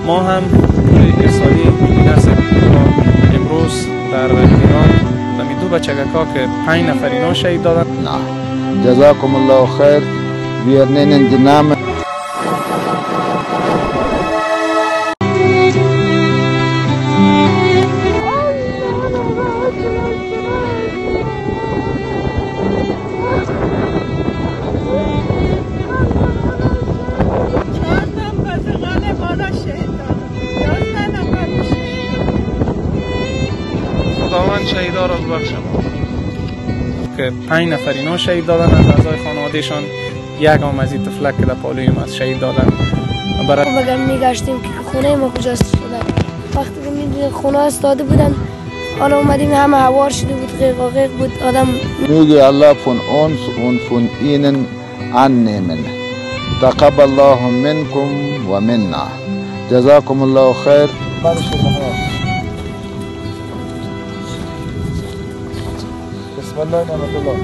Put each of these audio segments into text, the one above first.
ما هم ارسالی نرسیم امروز در ایران دمی دو بچگکا که 5 نفر اینا شهید دادن. نه جزاکم الله خیر. Wir nennen die Namen. خداوند شهیدا را ببخشه که 5 نفر اینا شهید دادن از اعضای خانوادهشان. یک از این طفلک که در پالوی ما شهید دادن. برای میگشتیم که خونه ما کجاست شده. وقتی که میدونیم خونه استاده بودن حالا اومدیم همه هوار شده بود، غیق بود آدم. میگه الله von uns und von ihnen annehmen. تقبل الله منكم ومنا. جزاكم الله خير. بسم الله نعمت الله.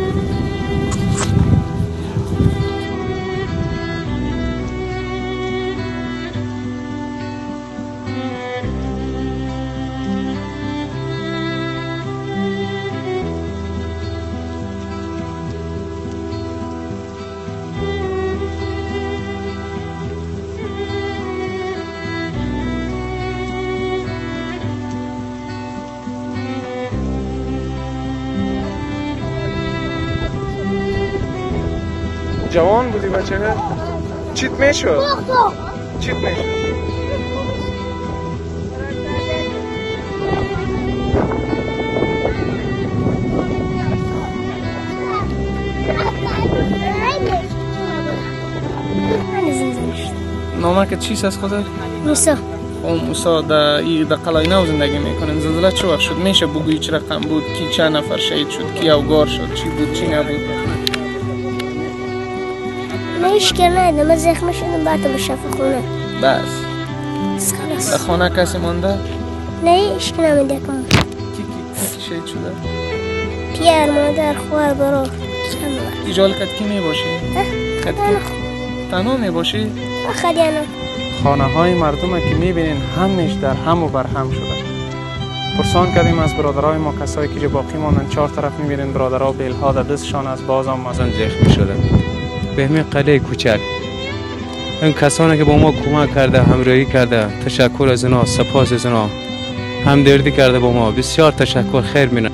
جوان بودی بچه ها؟ چیت میشد؟ چیت میشد؟ نامه که چیست از خودت؟ موسا. موسا در قلعه نو زندگی میکنن. زلزله چه وقت شد؟ میشه بگویی چه رقم بود؟ کی چند نفر شهید شد؟ کی اوگار شد؟ چی بود چی نبود؟ نه اشکال نداره، من زخم شدم بعد به شفا خونه. بس خلاص. خانه کسی مانده؟ نه اشکال نمیده کنم. کی شهید شده؟ پیر، مادر، خواهر، برادر. ایجال کد کی میباشی؟ تنها میباشی؟ خدیانه. خانه های مردم که میبینین همش در هم و بر هم شده. پرسان کردیم از برادرای ما، کسایی که باقی ماندن، 4 طرف میبینین برادرها بیلها در دستشان از باز آمدن زخمی شدن. به همین قلعه کوچک این کسانی که با ما کمک کرده، همراهی کرده، تشکر از اونا، سپاس از اونا، همدردی کرده با ما، بسیار تشکر، خیر می‌کنم.